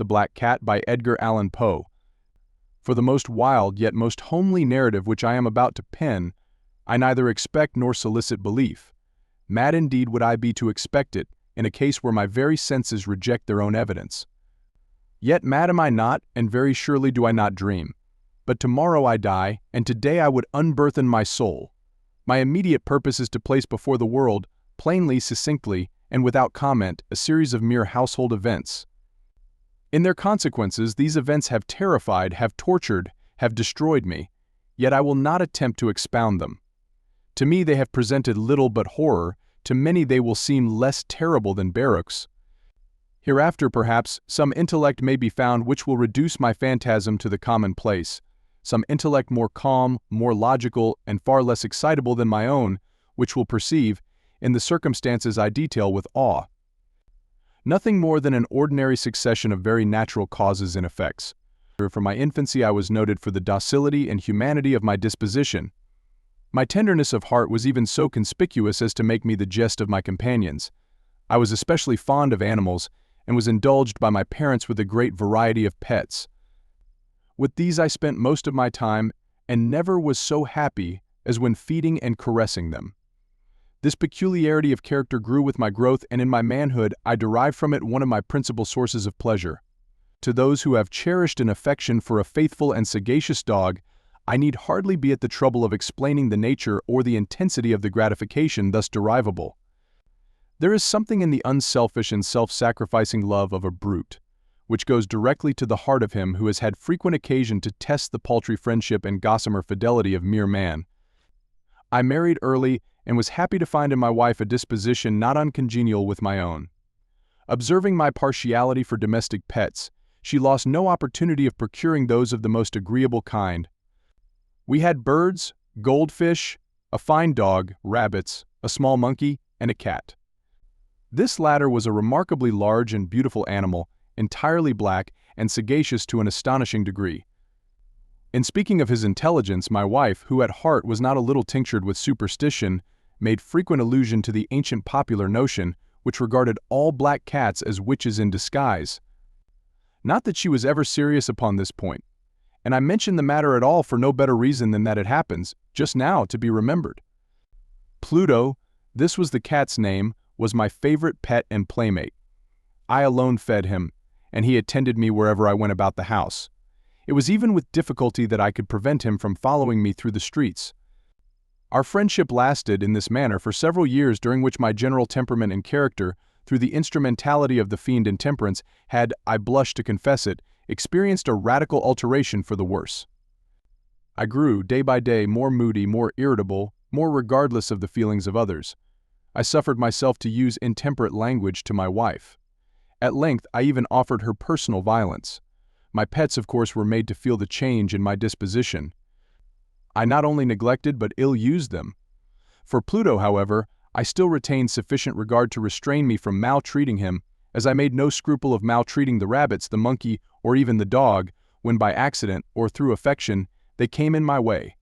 Black Cat by Edgar Allan Poe. For the most wild yet most homely narrative which I am about to pen, I neither expect nor solicit belief. Mad indeed would I be to expect it, in a case where my very senses reject their own evidence. Yet mad am I not, and very surely do I not dream. But tomorrow I die, and today I would unburthen my soul. My immediate purpose is to place before the world, plainly, succinctly, and without comment, a series of mere household events. In their consequences, these events have terrified, have tortured, have destroyed me, yet I will not attempt to expound them. To me they have presented little but horror, to many they will seem less terrible than barracks. Hereafter, perhaps, some intellect may be found which will reduce my phantasm to the commonplace, some intellect more calm, more logical, and far less excitable than my own, which will perceive, in the circumstances I detail with awe, nothing more than an ordinary succession of very natural causes and effects. From my infancy I was noted for the docility and humanity of my disposition. My tenderness of heart was even so conspicuous as to make me the jest of my companions. I was especially fond of animals, and was indulged by my parents with a great variety of pets. With these I spent most of my time, and never was so happy as when feeding and caressing them. This peculiarity of character grew with my growth, and in my manhood I derived from it one of my principal sources of pleasure. To those who have cherished an affection for a faithful and sagacious dog, I need hardly be at the trouble of explaining the nature or the intensity of the gratification thus derivable. There is something in the unselfish and self-sacrificing love of a brute, which goes directly to the heart of him who has had frequent occasion to test the paltry friendship and gossamer fidelity of mere man. I married early, and was happy to find in my wife a disposition not uncongenial with my own. Observing my partiality for domestic pets, she lost no opportunity of procuring those of the most agreeable kind. We had birds, goldfish, a fine dog, rabbits, a small monkey, and a cat. This latter was a remarkably large and beautiful animal, entirely black and sagacious to an astonishing degree. In speaking of his intelligence, my wife, who at heart was not a little tinctured with superstition, made frequent allusion to the ancient popular notion which regarded all black cats as witches in disguise. Not that she was ever serious upon this point, and I mention the matter at all for no better reason than that it happens, just now, to be remembered. Pluto, this was the cat's name, was my favorite pet and playmate. I alone fed him, and he attended me wherever I went about the house. It was even with difficulty that I could prevent him from following me through the streets. Our friendship lasted in this manner for several years, during which my general temperament and character, through the instrumentality of the fiend intemperance, had, I blush to confess it, experienced a radical alteration for the worse. I grew, day by day, more moody, more irritable, more regardless of the feelings of others. I suffered myself to use intemperate language to my wife. At length I even offered her personal violence. My pets, of course, were made to feel the change in my disposition. I not only neglected but ill-used them. For Pluto, however, I still retained sufficient regard to restrain me from maltreating him, as I made no scruple of maltreating the rabbits, the monkey, or even the dog, when by accident, or through affection, they came in my way.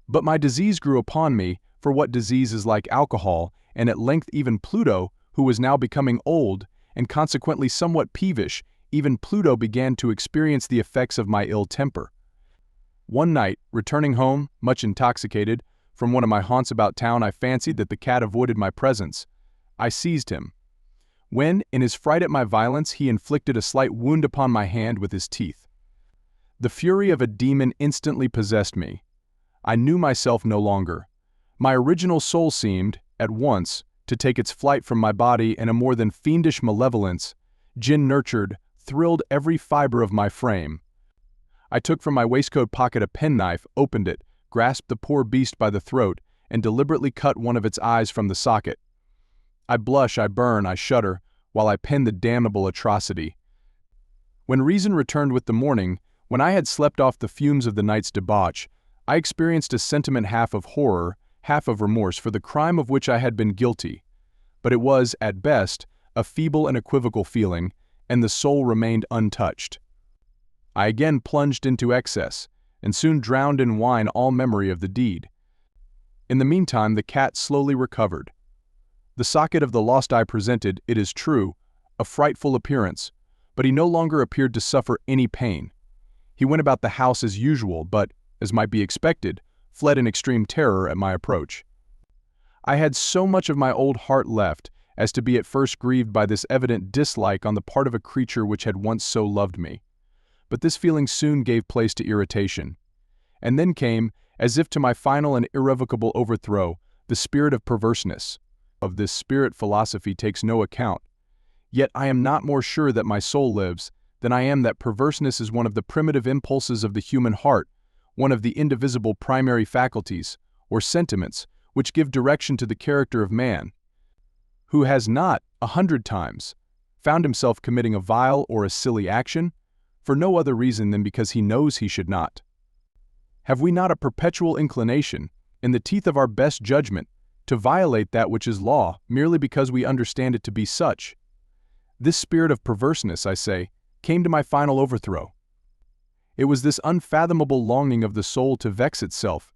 But my disease grew upon me, for what disease is like alcohol, and at length even Pluto, who was now becoming old, and consequently somewhat peevish, even Pluto began to experience the effects of my ill temper. One night, returning home, much intoxicated, from one of my haunts about town, I fancied that the cat avoided my presence. I seized him. When, in his fright at my violence, he inflicted a slight wound upon my hand with his teeth. The fury of a demon instantly possessed me. I knew myself no longer. My original soul seemed, at once, to take its flight from my body, and a more than fiendish malevolence, gin-nurtured, thrilled every fiber of my frame. I took from my waistcoat pocket a penknife, opened it, grasped the poor beast by the throat, and deliberately cut one of its eyes from the socket. I blush, I burn, I shudder, while I pen the damnable atrocity. When reason returned with the morning, when I had slept off the fumes of the night's debauch, I experienced a sentiment half of horror, half of remorse for the crime of which I had been guilty. But it was, at best, a feeble and equivocal feeling, and the soul remained untouched. I again plunged into excess, and soon drowned in wine all memory of the deed. In the meantime the cat slowly recovered. The socket of the lost eye presented, it is true, a frightful appearance, but he no longer appeared to suffer any pain. He went about the house as usual, but, as might be expected, fled in extreme terror at my approach. I had so much of my old heart left as to be at first grieved by this evident dislike on the part of a creature which had once so loved me. But this feeling soon gave place to irritation. And then came, as if to my final and irrevocable overthrow, the spirit of perverseness. Of this spirit philosophy takes no account. Yet I am not more sure that my soul lives than I am that perverseness is one of the primitive impulses of the human heart, one of the indivisible primary faculties, or sentiments, which give direction to the character of man, who has not, 100 times, found himself committing a vile or a silly action, for no other reason than because he knows he should not. Have we not a perpetual inclination, in the teeth of our best judgment, to violate that which is law merely because we understand it to be such? This spirit of perverseness, I say, came to my final overthrow. It was this unfathomable longing of the soul to vex itself,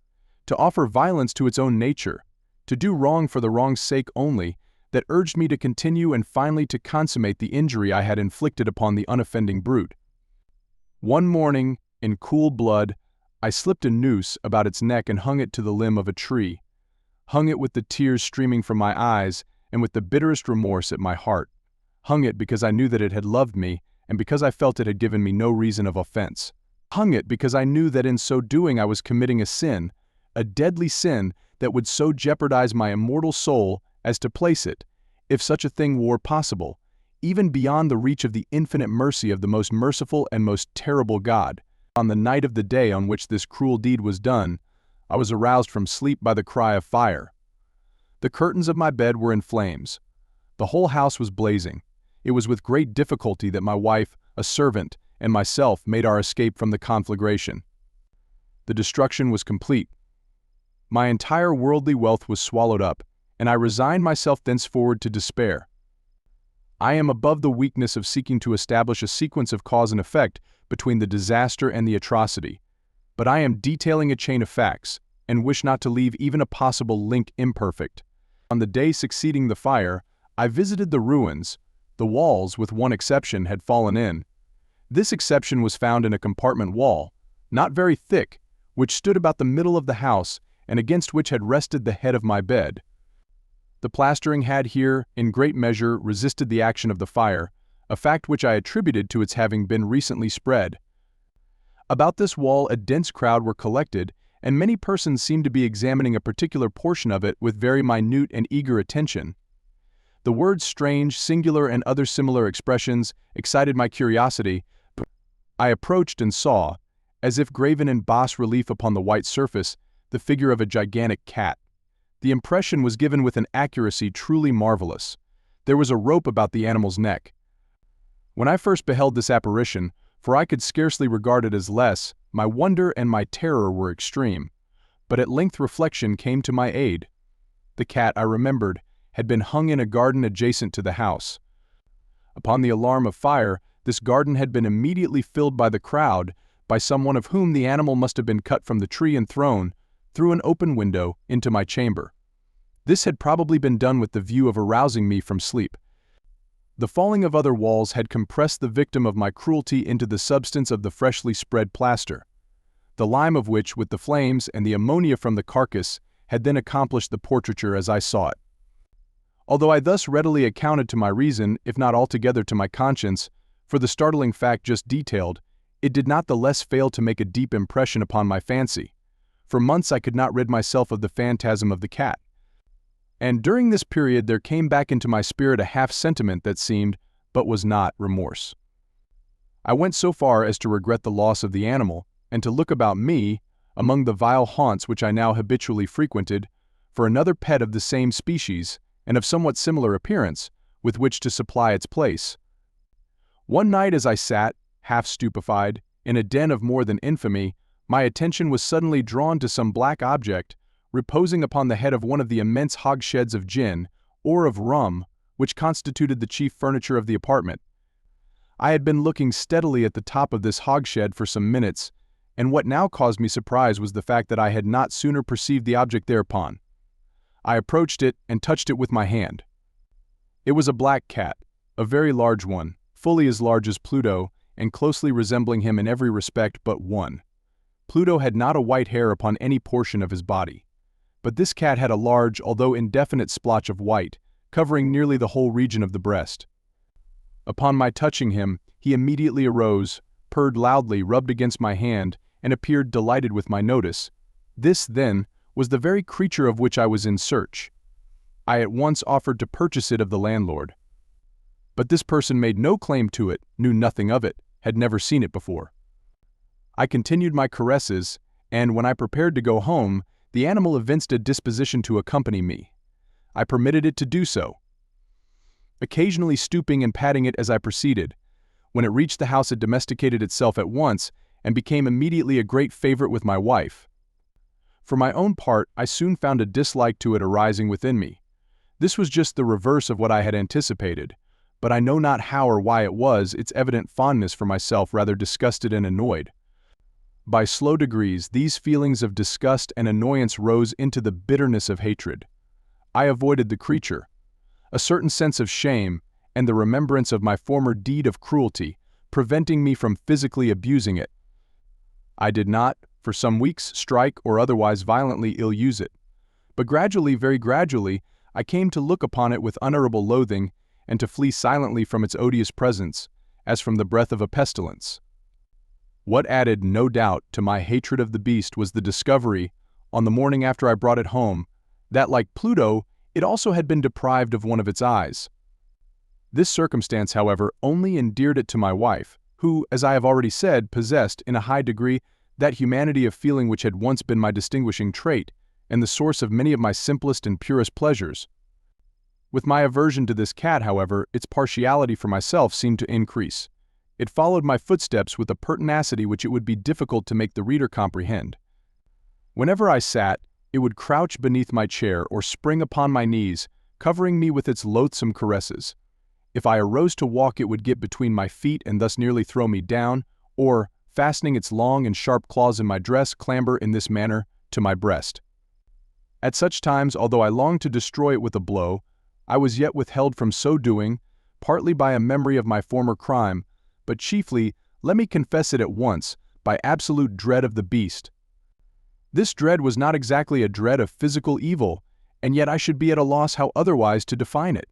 to offer violence to its own nature, to do wrong for the wrong's sake only, that urged me to continue and finally to consummate the injury I had inflicted upon the unoffending brute. One morning, in cool blood, I slipped a noose about its neck and hung it to the limb of a tree, hung it with the tears streaming from my eyes and with the bitterest remorse at my heart, hung it because I knew that it had loved me and because I felt it had given me no reason of offense, hung it because I knew that in so doing I was committing a sin, a deadly sin that would so jeopardize my immortal soul as to place it, if such a thing were possible, even beyond the reach of the infinite mercy of the most merciful and most terrible God. On the night of the day on which this cruel deed was done, I was aroused from sleep by the cry of fire. The curtains of my bed were in flames. The whole house was blazing. It was with great difficulty that my wife, a servant, and myself made our escape from the conflagration. The destruction was complete. My entire worldly wealth was swallowed up, and I resigned myself thenceforward to despair. I am above the weakness of seeking to establish a sequence of cause and effect between the disaster and the atrocity, but I am detailing a chain of facts, and wish not to leave even a possible link imperfect. On the day succeeding the fire, I visited the ruins. The walls, with one exception, had fallen in. This exception was found in a compartment wall, not very thick, which stood about the middle of the house and against which had rested the head of my bed. The plastering had here, in great measure, resisted the action of the fire, a fact which I attributed to its having been recently spread. About this wall a dense crowd were collected, and many persons seemed to be examining a particular portion of it with very minute and eager attention. The words strange, singular, and other similar expressions excited my curiosity. I approached and saw, as if graven in bas relief upon the white surface, the figure of a gigantic cat. The impression was given with an accuracy truly marvelous. There was a rope about the animal's neck. When I first beheld this apparition, for I could scarcely regard it as less, my wonder and my terror were extreme. But at length reflection came to my aid. The cat, I remembered, had been hung in a garden adjacent to the house. Upon the alarm of fire, this garden had been immediately filled by the crowd, by someone of whom the animal must have been cut from the tree and thrown, through an open window, into my chamber. This had probably been done with the view of arousing me from sleep. The falling of other walls had compressed the victim of my cruelty into the substance of the freshly spread plaster, the lime of which, with the flames and the ammonia from the carcass, had then accomplished the portraiture as I saw it. Although I thus readily accounted to my reason, if not altogether to my conscience, for the startling fact just detailed, it did not the less fail to make a deep impression upon my fancy. For months I could not rid myself of the phantasm of the cat. And during this period there came back into my spirit a half-sentiment that seemed, but was not, remorse. I went so far as to regret the loss of the animal, and to look about me, among the vile haunts which I now habitually frequented, for another pet of the same species, and of somewhat similar appearance, with which to supply its place. One night as I sat, half stupefied, in a den of more than infamy, my attention was suddenly drawn to some black object, reposing upon the head of one of the immense hogsheads of gin, or of rum, which constituted the chief furniture of the apartment. I had been looking steadily at the top of this hogshead for some minutes, and what now caused me surprise was the fact that I had not sooner perceived the object thereupon. I approached it and touched it with my hand. It was a black cat, a very large one, fully as large as Pluto, and closely resembling him in every respect but one. Pluto had not a white hair upon any portion of his body. But this cat had a large, although indefinite splotch of white, covering nearly the whole region of the breast. Upon my touching him, he immediately arose, purred loudly, rubbed against my hand, and appeared delighted with my notice. This, then, was the very creature of which I was in search. I at once offered to purchase it of the landlord. But this person made no claim to it, knew nothing of it, had never seen it before. I continued my caresses, and when I prepared to go home, the animal evinced a disposition to accompany me. I permitted it to do so, occasionally stooping and patting it as I proceeded. When it reached the house, it domesticated itself at once and became immediately a great favorite with my wife. For my own part, I soon found a dislike to it arising within me. This was just the reverse of what I had anticipated, but I know not how or why it was, its evident fondness for myself rather disgusted and annoyed. By slow degrees, these feelings of disgust and annoyance rose into the bitterness of hatred. I avoided the creature. A certain sense of shame, and the remembrance of my former deed of cruelty, preventing me from physically abusing it. I did not, for some weeks, strike or otherwise violently ill-use it. But gradually, very gradually, I came to look upon it with unutterable loathing, and to flee silently from its odious presence, as from the breath of a pestilence. What added, no doubt, to my hatred of the beast was the discovery, on the morning after I brought it home, that, like Pluto, it also had been deprived of one of its eyes. This circumstance, however, only endeared it to my wife, who, as I have already said, possessed, in a high degree, that humanity of feeling which had once been my distinguishing trait, and the source of many of my simplest and purest pleasures. With my aversion to this cat, however, its partiality for myself seemed to increase. It followed my footsteps with a pertinacity which it would be difficult to make the reader comprehend. Whenever I sat, it would crouch beneath my chair or spring upon my knees, covering me with its loathsome caresses. If I arose to walk, it would get between my feet and thus nearly throw me down, or, fastening its long and sharp claws in my dress, clamber in this manner to my breast. At such times, although I longed to destroy it with a blow, I was yet withheld from so doing, partly by a memory of my former crime, but chiefly, let me confess it at once, by absolute dread of the beast. This dread was not exactly a dread of physical evil, and yet I should be at a loss how otherwise to define it.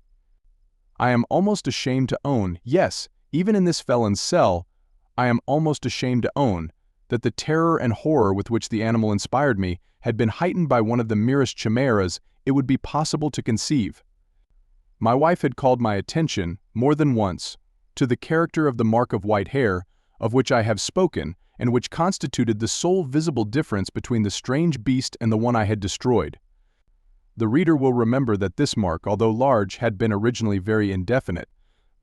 I am almost ashamed to own, yes, even in this felon's cell, I am almost ashamed to own, that the terror and horror with which the animal inspired me had been heightened by one of the merest chimeras it would be possible to conceive. My wife had called my attention, more than once, to the character of the mark of white hair, of which I have spoken, and which constituted the sole visible difference between the strange beast and the one I had destroyed. The reader will remember that this mark, although large, had been originally very indefinite,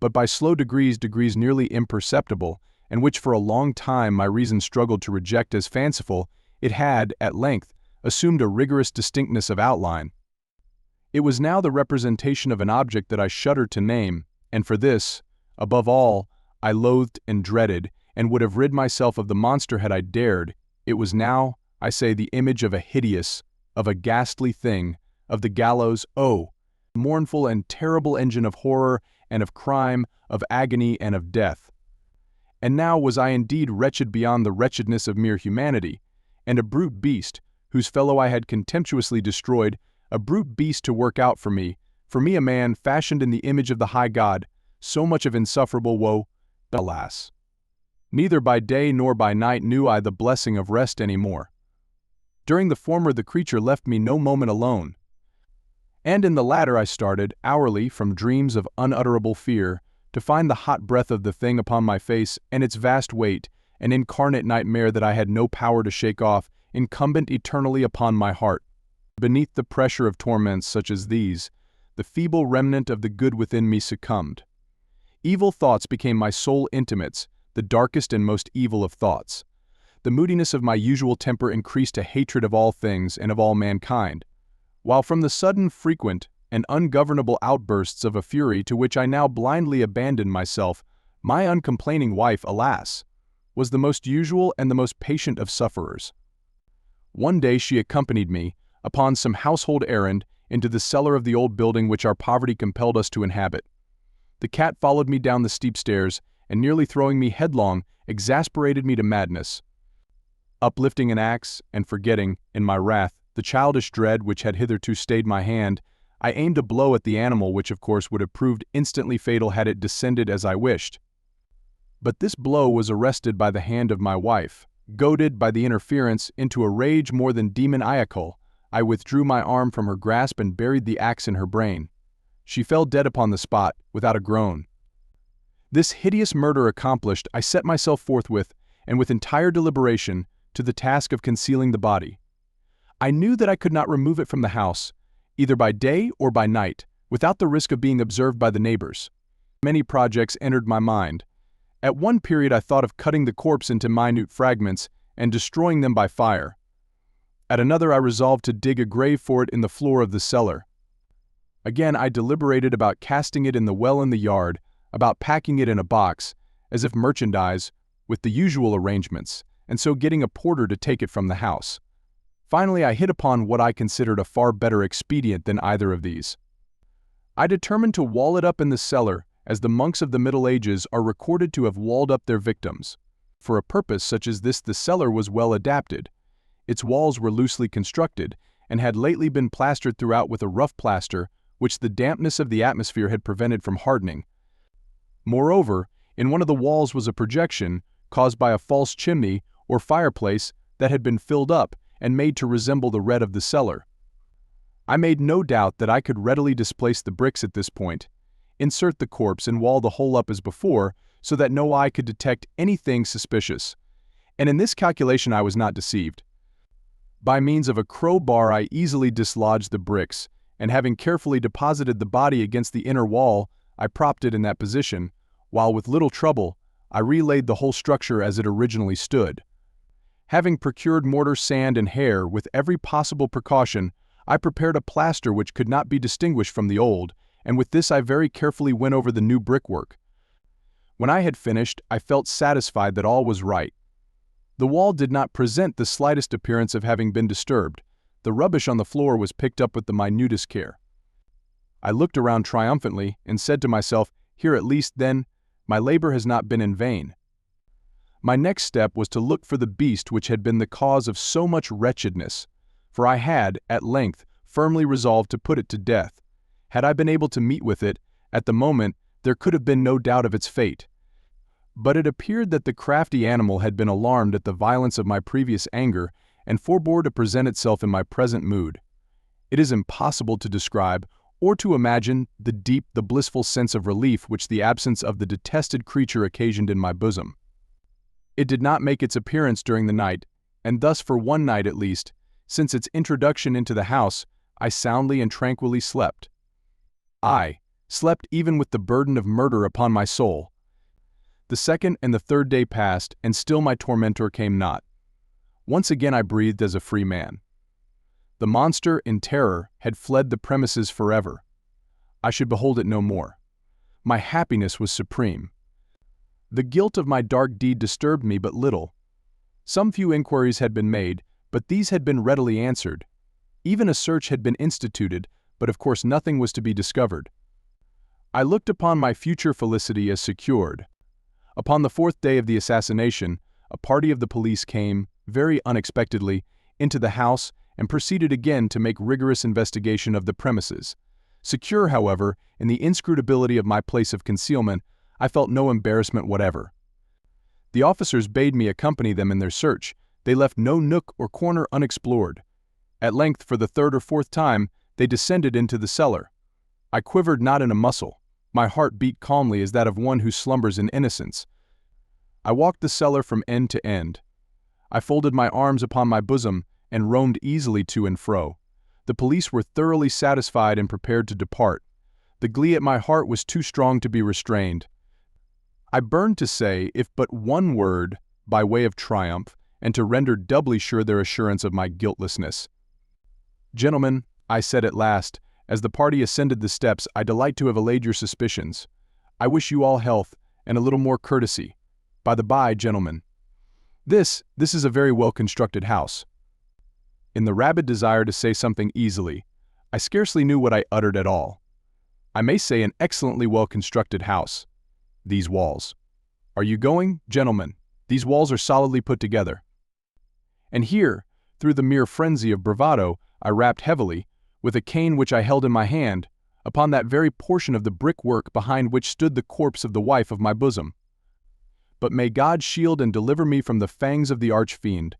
but by slow degrees nearly imperceptible, and which for a long time my reason struggled to reject as fanciful, it had, at length, assumed a rigorous distinctness of outline. It was now the representation of an object that I shuddered to name, and for this, above all, I loathed and dreaded, and would have rid myself of the monster had I dared. It was now, I say, the image of a hideous, of a ghastly thing, of the gallows, oh, mournful and terrible engine of horror and of crime, of agony and of death. And now was I indeed wretched beyond the wretchedness of mere humanity, and a brute beast, whose fellow I had contemptuously destroyed, a brute beast to work out for me a man fashioned in the image of the high God, so much of insufferable woe, alas! Neither by day nor by night knew I the blessing of rest any more. During the former the creature left me no moment alone, and in the latter I started, hourly, from dreams of unutterable fear, to find the hot breath of the thing upon my face and its vast weight, an incarnate nightmare that I had no power to shake off, incumbent eternally upon my heart. Beneath the pressure of torments such as these, the feeble remnant of the good within me succumbed. Evil thoughts became my sole intimates, the darkest and most evil of thoughts. The moodiness of my usual temper increased to hatred of all things and of all mankind, while from the sudden, frequent, and ungovernable outbursts of a fury to which I now blindly abandoned myself, my uncomplaining wife, alas, was the most usual and the most patient of sufferers. One day she accompanied me, upon some household errand, into the cellar of the old building which our poverty compelled us to inhabit. The cat followed me down the steep stairs, and nearly throwing me headlong, exasperated me to madness. Uplifting an axe, and forgetting, in my wrath, the childish dread which had hitherto stayed my hand, I aimed a blow at the animal which of course would have proved instantly fatal had it descended as I wished. But this blow was arrested by the hand of my wife. Goaded by the interference into a rage more than demoniacal, I withdrew my arm from her grasp and buried the axe in her brain. She fell dead upon the spot, without a groan. This hideous murder accomplished, I set myself forthwith, and with entire deliberation, to the task of concealing the body. I knew that I could not remove it from the house, either by day or by night, without the risk of being observed by the neighbors. Many projects entered my mind. At one period I thought of cutting the corpse into minute fragments and destroying them by fire. At another I resolved to dig a grave for it in the floor of the cellar. Again I deliberated about casting it in the well in the yard, about packing it in a box, as if merchandise, with the usual arrangements, and so getting a porter to take it from the house. Finally I hit upon what I considered a far better expedient than either of these. I determined to wall it up in the cellar, as the monks of the Middle Ages are recorded to have walled up their victims. For a purpose such as this the cellar was well adapted. Its walls were loosely constructed, and had lately been plastered throughout with a rough plaster, which the dampness of the atmosphere had prevented from hardening. Moreover, in one of the walls was a projection, caused by a false chimney or fireplace that had been filled up and made to resemble the red of the cellar. I made no doubt that I could readily displace the bricks at this point, insert the corpse and wall the whole up as before, so that no eye could detect anything suspicious. And in this calculation I was not deceived. By means of a crowbar I easily dislodged the bricks, and having carefully deposited the body against the inner wall, I propped it in that position, while with little trouble I relaid the whole structure as it originally stood. Having procured mortar, sand, and hair with every possible precaution, I prepared a plaster which could not be distinguished from the old, and with this I very carefully went over the new brickwork. When I had finished, I felt satisfied that all was right. The wall did not present the slightest appearance of having been disturbed. The rubbish on the floor was picked up with the minutest care. I looked around triumphantly and said to myself, "Here at least, then, my labor has not been in vain." My next step was to look for the beast which had been the cause of so much wretchedness, for I had, at length, firmly resolved to put it to death. Had I been able to meet with it, at the moment, there could have been no doubt of its fate. But it appeared that the crafty animal had been alarmed at the violence of my previous anger, and forbore to present itself in my present mood. It is impossible to describe, or to imagine, the blissful sense of relief which the absence of the detested creature occasioned in my bosom. It did not make its appearance during the night, and thus for one night at least, since its introduction into the house, I soundly and tranquilly slept. I slept even with the burden of murder upon my soul. The second and the third day passed, and still my tormentor came not. Once again I breathed as a free man. The monster, in terror, had fled the premises forever. I should behold it no more. My happiness was supreme. The guilt of my dark deed disturbed me but little. Some few inquiries had been made, but these had been readily answered. Even a search had been instituted, but of course nothing was to be discovered. I looked upon my future felicity as secured. Upon the fourth day of the assassination, a party of the police came, very unexpectedly, into the house and proceeded again to make rigorous investigation of the premises. Secure, however, in the inscrutability of my place of concealment, I felt no embarrassment whatever. The officers bade me accompany them in their search. They left no nook or corner unexplored. At length, for the third or fourth time, they descended into the cellar. I quivered not in a muscle. My heart beat calmly as that of one who slumbers in innocence. I walked the cellar from end to end. I folded my arms upon my bosom and roamed easily to and fro. The police were thoroughly satisfied and prepared to depart. The glee at my heart was too strong to be restrained. I burned to say, if but one word, by way of triumph, and to render doubly sure their assurance of my guiltlessness. "Gentlemen," I said at last, as the party ascended the steps, "I delight to have allayed your suspicions. I wish you all health, and a little more courtesy. By the by, gentlemen, this is a very well-constructed house." In the rabid desire to say something easily, I scarcely knew what I uttered at all. I may say an excellently well-constructed house. These walls. Are you going, gentlemen? These walls are solidly put together. And here, through the mere frenzy of bravado, I rapped heavily, with a cane which I held in my hand, upon that very portion of the brickwork behind which stood the corpse of the wife of my bosom. But may God shield and deliver me from the fangs of the arch-fiend.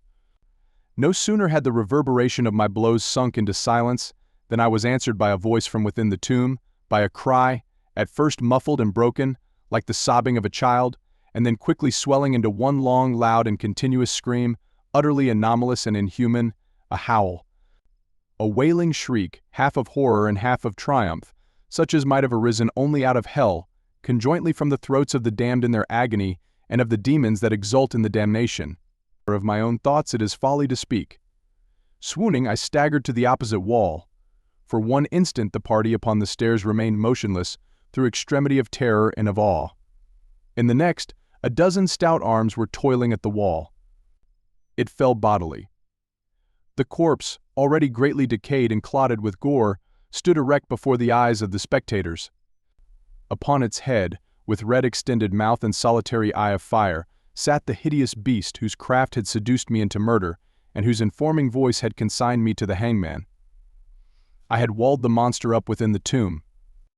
No sooner had the reverberation of my blows sunk into silence than I was answered by a voice from within the tomb, by a cry, at first muffled and broken, like the sobbing of a child, and then quickly swelling into one long, loud, and continuous scream, utterly anomalous and inhuman, a howl. A wailing shriek, half of horror and half of triumph, such as might have arisen only out of hell, conjointly from the throats of the damned in their agony, and of the demons that exult in the damnation. Of my own thoughts it is folly to speak. Swooning, I staggered to the opposite wall. For one instant the party upon the stairs remained motionless, through extremity of terror and of awe. In the next, a dozen stout arms were toiling at the wall. It fell bodily. The corpse, already greatly decayed and clotted with gore, stood erect before the eyes of the spectators. Upon its head, with red extended mouth and solitary eye of fire, sat the hideous beast whose craft had seduced me into murder, and whose informing voice had consigned me to the hangman. I had walled the monster up within the tomb,